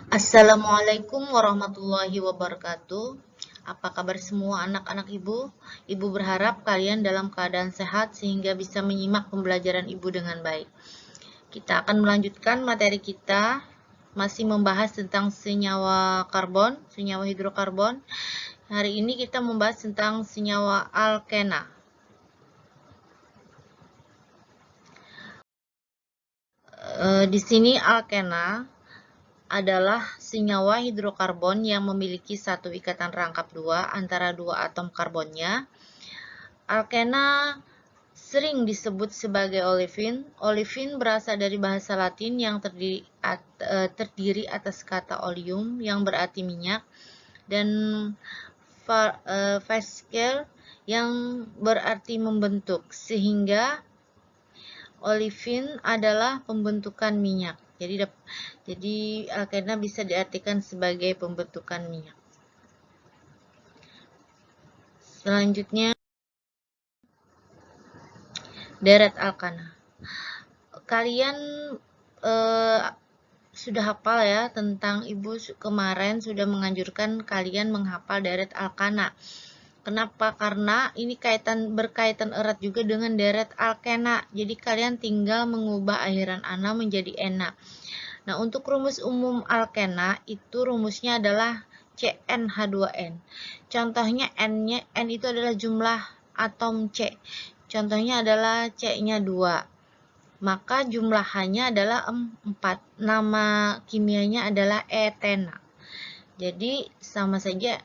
Assalamualaikum warahmatullahi wabarakatuh. Apa kabar semua anak-anak ibu? Ibu berharap kalian dalam keadaan sehat sehingga bisa menyimak pembelajaran ibu dengan baik. Kita akan melanjutkan materi kita, masih membahas tentang senyawa karbon, senyawa hidrokarbon. Hari ini kita membahas tentang senyawa alkena. Di sini alkena adalah senyawa hidrokarbon yang memiliki satu ikatan rangkap dua antara dua atom karbonnya. Alkena sering disebut sebagai olefin. Olefin berasal dari bahasa Latin yang terdiri atas kata oleum yang berarti minyak dan fascicle yang berarti membentuk, sehingga olefin adalah pembentukan minyak. Jadi alkena bisa diartikan sebagai pembentukan minyak. Selanjutnya, deret alkana. Kalian sudah hafal ya tentang ibu kemarin sudah menganjurkan kalian menghafal deret alkana. Kenapa? Karena ini berkaitan erat juga dengan deret alkena. Jadi kalian tinggal mengubah akhiran ana menjadi ena. Nah, untuk rumus umum alkena itu rumusnya adalah CnH2n. Contohnya N itu adalah jumlah atom C. Contohnya adalah C-nya 2. Maka jumlah H-nya adalah 4. Nama kimianya adalah etena. Jadi sama saja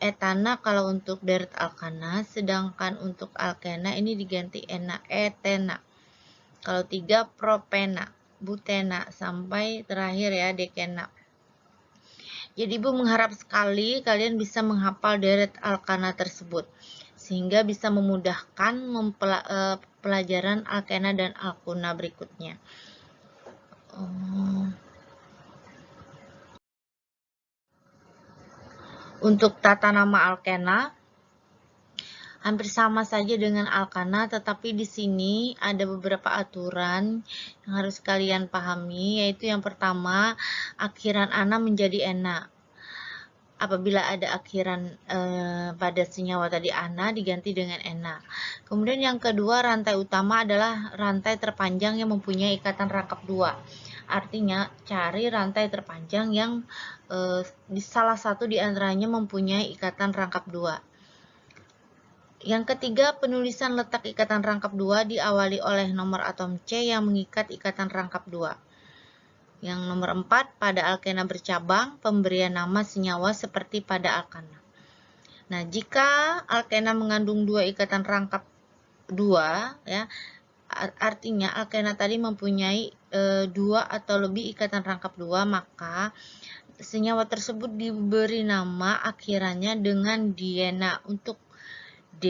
etana kalau untuk deret alkana, sedangkan untuk alkena ini diganti etena. Kalau 3 propena, butena, sampai terakhir ya dekena. Jadi ibu mengharap sekali kalian bisa menghafal deret alkana tersebut sehingga bisa memudahkan pelajaran alkena dan alkuna berikutnya. Untuk tata nama alkena hampir sama saja dengan alkana, tetapi di sini ada beberapa aturan yang harus kalian pahami, yaitu yang pertama, akhiran ana menjadi ena. Apabila ada akhiran pada senyawa tadi ana diganti dengan ena. Kemudian yang kedua, rantai utama adalah rantai terpanjang yang mempunyai ikatan rangkap dua. Artinya cari rantai terpanjang yang di salah satu di antaranya mempunyai ikatan rangkap dua. Yang ketiga, penulisan letak ikatan rangkap dua diawali oleh nomor atom C yang mengikat ikatan rangkap dua. Yang nomor 4, pada alkena bercabang, pemberian nama senyawa seperti pada alkana. Nah, jika alkena mengandung dua ikatan rangkap dua, ya, artinya alkena tadi mempunyai dua atau lebih ikatan rangkap dua, maka senyawa tersebut diberi nama akhirannya dengan diena. Untuk D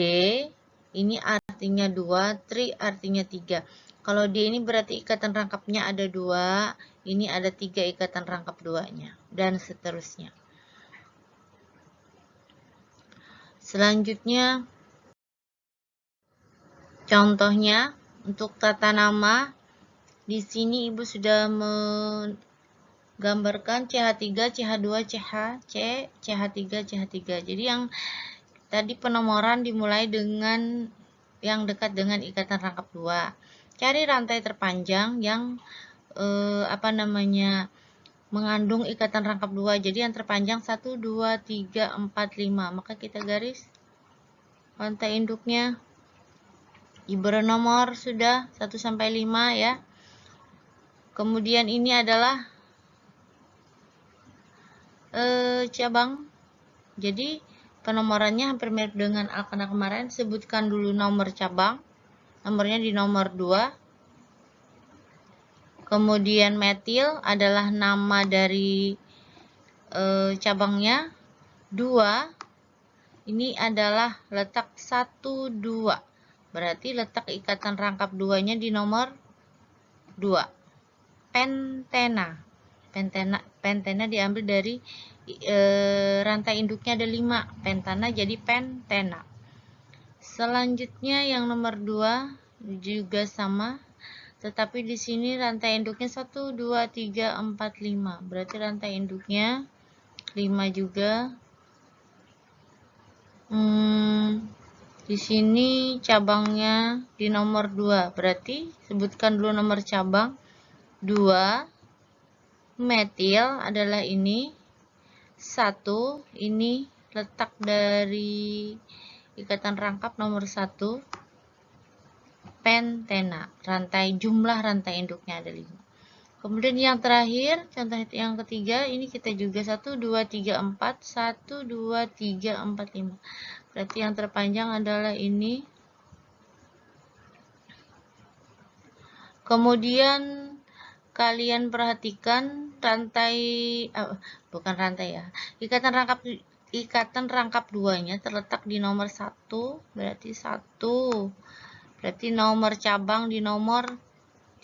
ini artinya 2, tri artinya 3. Kalau D ini berarti ikatan rangkapnya ada 2, ini ada 3 ikatan rangkap 2-nya, dan seterusnya. Selanjutnya, contohnya untuk tata nama, di sini ibu sudah menggambarkan CH3, CH2, CH, CH3, CH3. Jadi yang tadi penomoran dimulai dengan yang dekat dengan ikatan rangkap 2. Cari rantai terpanjang yang mengandung ikatan rangkap 2. Jadi yang terpanjang 1, 2, 3, 4, 5. Maka kita garis rantai induknya. Diberi nomor sudah 1 sampai 5 ya. Kemudian ini adalah cabang. Jadi penomorannya hampir mirip dengan alkana kemarin. Sebutkan dulu nomor cabang. Nomornya di nomor 2. Kemudian metil adalah nama dari cabangnya. 2 ini adalah letak 1, 2. Berarti letak ikatan rangkap 2-nya di nomor 2. Pentena. Pentena diambil dari rantai induknya ada 5. Pentana jadi pentena. Selanjutnya yang nomor 2 juga sama. tetapi di sini rantai induknya 1, 2, 3, 4, 5. Berarti rantai induknya 5 juga. Di sini cabangnya di nomor 2. Berarti sebutkan dulu nomor cabang. 2 metil adalah ini. 1 ini letak dari ikatan rangkap nomor 1. Pentena. Jumlah rantai induknya ada 5. Kemudian yang terakhir, contoh yang ketiga, ini kita juga 1, 2, 3, 4, 1, 2, 3, 4, 5. Berarti yang terpanjang adalah ini. Kemudian kalian perhatikan bukan rantai ya, ikatan rangkap 2-nya terletak di nomor 1, berarti 1. Berarti nomor cabang di nomor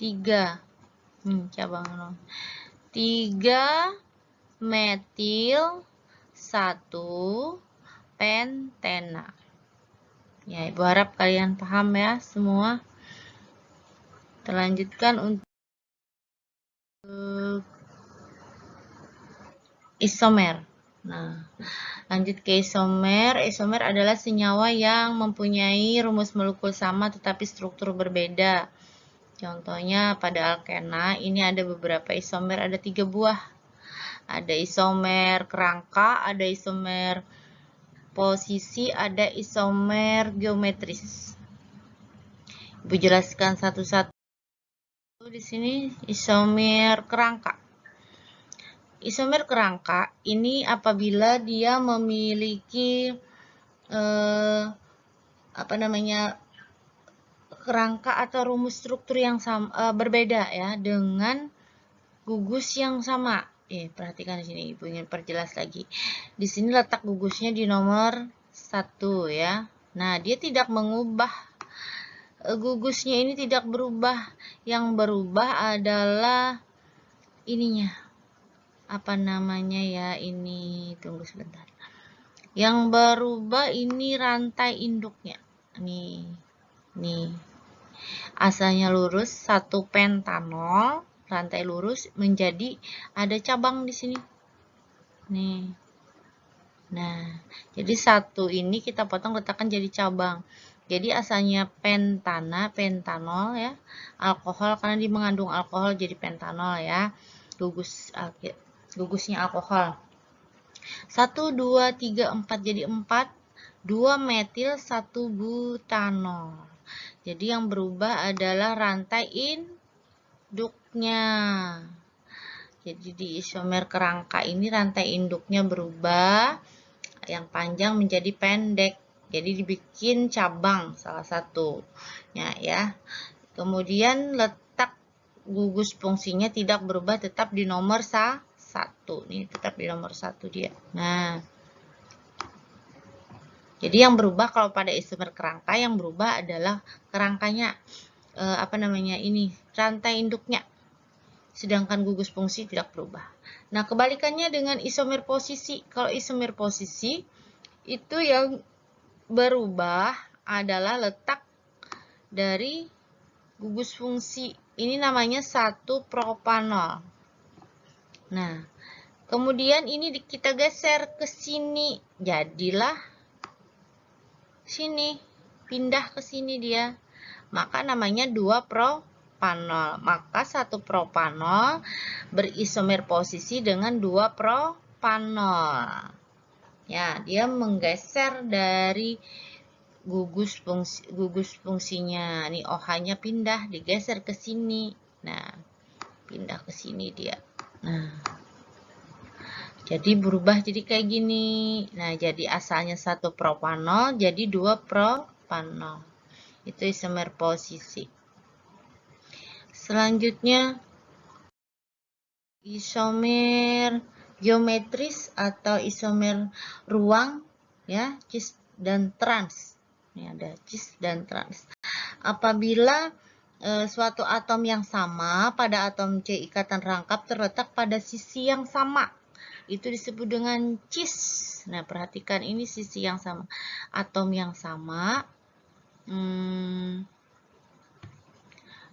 3. Cabang nomor 3 metil 1 pentena. Ya, Ibu harap kalian paham ya semua. Kita lanjutkan untuk isomer. Nah, lanjut ke isomer. Isomer adalah senyawa yang mempunyai rumus molekul sama tetapi struktur berbeda. Contohnya pada alkena ini ada beberapa isomer, ada 3 buah. Ada isomer kerangka, ada isomer posisi, ada isomer geometris. Ibu jelaskan satu-satu. Di sini isomer kerangka. Isomer kerangka ini apabila dia memiliki kerangka atau rumus struktur yang sama, berbeda ya dengan gugus yang sama. Perhatikan di sini, Ibu ingin perjelas lagi. Di sini letak gugusnya di nomor 1 ya. Nah, dia tidak mengubah, gugusnya ini tidak berubah. Yang berubah adalah ininya. Apa namanya ya ini? Tunggu sebentar. Yang berubah ini rantai induknya. Nih. Asalnya lurus 1 pentanol, rantai lurus menjadi ada cabang di sini. Nih. Nah, jadi 1 ini kita potong letakkan jadi cabang. Jadi asalnya pentanol ya. Alkohol karena dia mengandung alkohol jadi pentanol ya. Gugusnya alkohol. 1 2 3 4 jadi 4. 2 metil 1 butanol. Jadi yang berubah adalah rantai induknya. Jadi di isomer kerangka ini rantai induknya berubah, yang panjang menjadi pendek. Jadi dibikin cabang salah satunya ya. Kemudian letak gugus fungsinya tidak berubah, tetap di nomor 1. Nih tetap di nomor 1 dia. Nah, jadi yang berubah kalau pada isomer kerangka yang berubah adalah kerangkanya, rantai induknya. Sedangkan gugus fungsi tidak berubah. Nah, kebalikannya dengan isomer posisi. Kalau isomer posisi itu yang berubah adalah letak dari gugus fungsi. Ini namanya 1 propanol. Nah, kemudian ini kita geser ke sini. Jadilah sini, pindah ke sini dia. Maka namanya 2 propanol. Maka 1 propanol berisomer posisi dengan 2 propanol. Ya, dia menggeser dari gugus fungsinya. Nih OH-nya pindah, digeser ke sini. Nah, pindah ke sini dia. Nah, jadi berubah jadi kayak gini. Nah, jadi asalnya 1 propanol jadi 2 propanol. Itu isomer posisi. Selanjutnya isomer geometris atau isomer ruang ya, cis dan trans. Ini ada cis dan trans. Apabila suatu atom yang sama pada atom C ikatan rangkap terletak pada sisi yang sama, itu disebut dengan cis. Nah, perhatikan ini sisi yang sama. Atom yang sama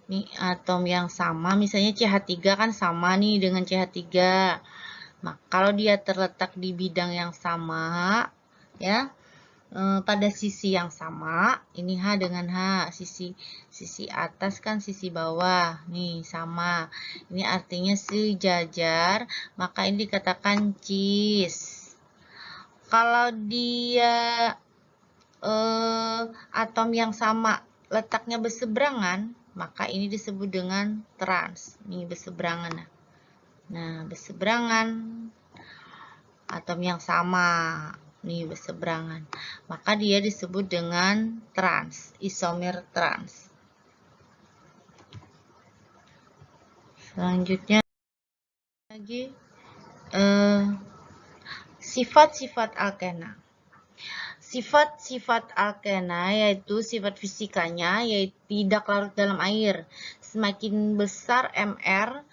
Nih atom yang sama, misalnya CH3 kan sama nih dengan CH3. Nah, kalau dia terletak di bidang yang sama, ya, pada sisi yang sama, ini H dengan H, sisi atas kan sisi bawah, nih sama. Ini artinya sejajar, maka ini dikatakan cis. Kalau dia atom yang sama letaknya berseberangan, maka ini disebut dengan trans. Ini berseberangan. Nah, berseberangan atom yang sama nih berseberangan, maka dia disebut dengan trans, isomer trans. Selanjutnya lagi sifat-sifat alkena. Sifat-sifat alkena yaitu sifat fisikanya yaitu tidak larut dalam air. Semakin besar Mr,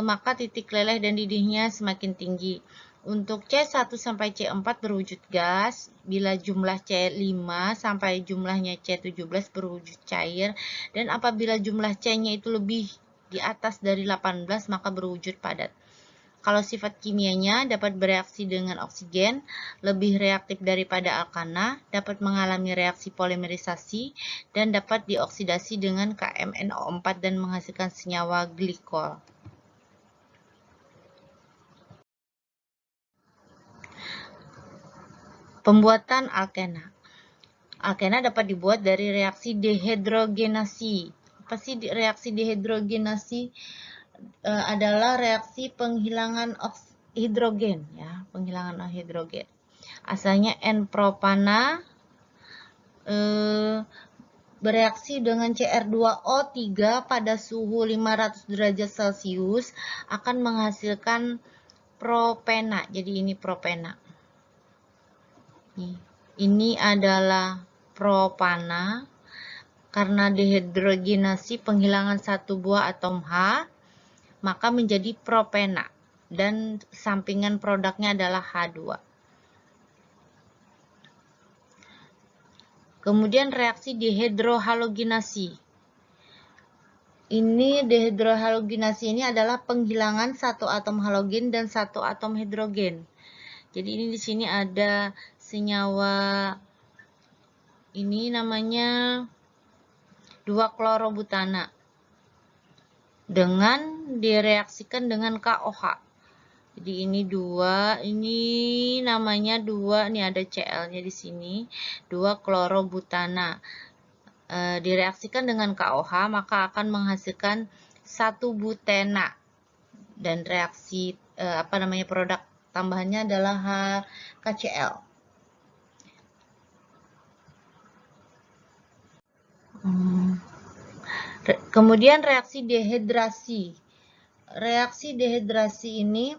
maka titik leleh dan didihnya semakin tinggi. Untuk C1 sampai C4 berwujud gas, bila jumlah C5 sampai jumlahnya C17 berwujud cair, dan apabila jumlah C-nya itu lebih di atas dari 18 maka berwujud padat. Kalau sifat kimianya dapat bereaksi dengan oksigen, lebih reaktif daripada alkana, dapat mengalami reaksi polimerisasi, dan dapat dioksidasi dengan KMNO4 dan menghasilkan senyawa glikol. Pembuatan alkena. Alkena dapat dibuat dari reaksi dehidrogenasi. Apa sih reaksi dehidrogenasi? Adalah reaksi penghilangan hidrogen, ya, penghilangan hidrogen. Asalnya N-propana bereaksi dengan Cr2O3 pada suhu 500 derajat Celcius akan menghasilkan propena. Jadi ini propena. Ini adalah propana. Karena dehidrogenasi penghilangan satu buah atom H, maka menjadi propena. Dan sampingan produknya adalah H2. Kemudian reaksi dehidrohalogenasi. Ini dehidrohalogenasi ini adalah penghilangan satu atom halogen dan satu atom hidrogen. Jadi ini di sini ada senyawa ini namanya 2-klorobutana dengan direaksikan dengan KOH. Jadi ini 2, ini namanya 2, ini ada Cl-nya di sini, 2-klorobutana. Direaksikan dengan KOH maka akan menghasilkan 1 butena. Dan reaksi produk tambahannya adalah HKCl. Kemudian reaksi dehidrasi. Reaksi dehidrasi ini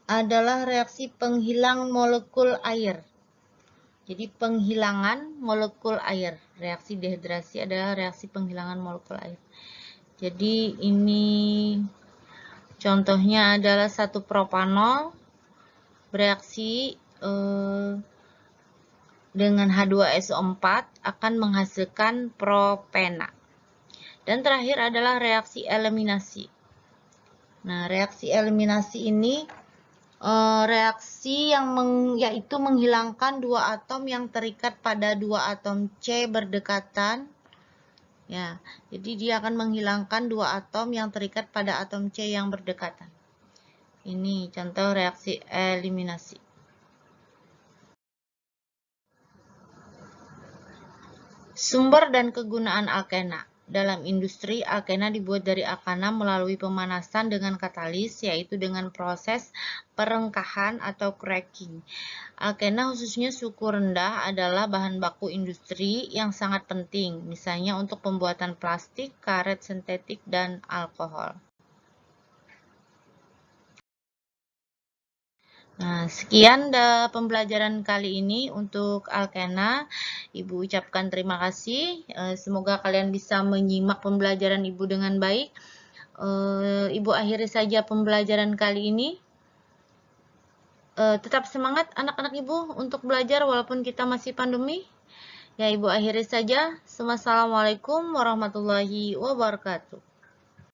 adalah reaksi penghilang molekul air. Jadi penghilangan molekul air. Reaksi dehidrasi adalah reaksi penghilangan molekul air. Jadi ini contohnya adalah 1 propanol bereaksi dengan H2SO4 akan menghasilkan propena. Dan terakhir adalah reaksi eliminasi. Nah, reaksi eliminasi ini reaksi yang yaitu menghilangkan 2 atom yang terikat pada 2 atom C berdekatan. Ya, jadi dia akan menghilangkan 2 atom yang terikat pada atom C yang berdekatan. Ini contoh reaksi eliminasi. Sumber dan kegunaan alkena. Dalam industri, alkena dibuat dari alkana melalui pemanasan dengan katalis, yaitu dengan proses perengkahan atau cracking. Alkena khususnya suku rendah adalah bahan baku industri yang sangat penting, misalnya untuk pembuatan plastik, karet sintetik, dan alkohol. Nah, sekian pembelajaran kali ini untuk alkena. Ibu ucapkan terima kasih. Semoga kalian bisa menyimak pembelajaran Ibu dengan baik. Ibu akhiri saja pembelajaran kali ini. Tetap semangat anak-anak Ibu untuk belajar walaupun kita masih pandemi. Ya, Ibu akhiri saja. Wassalamualaikum warahmatullahi wabarakatuh.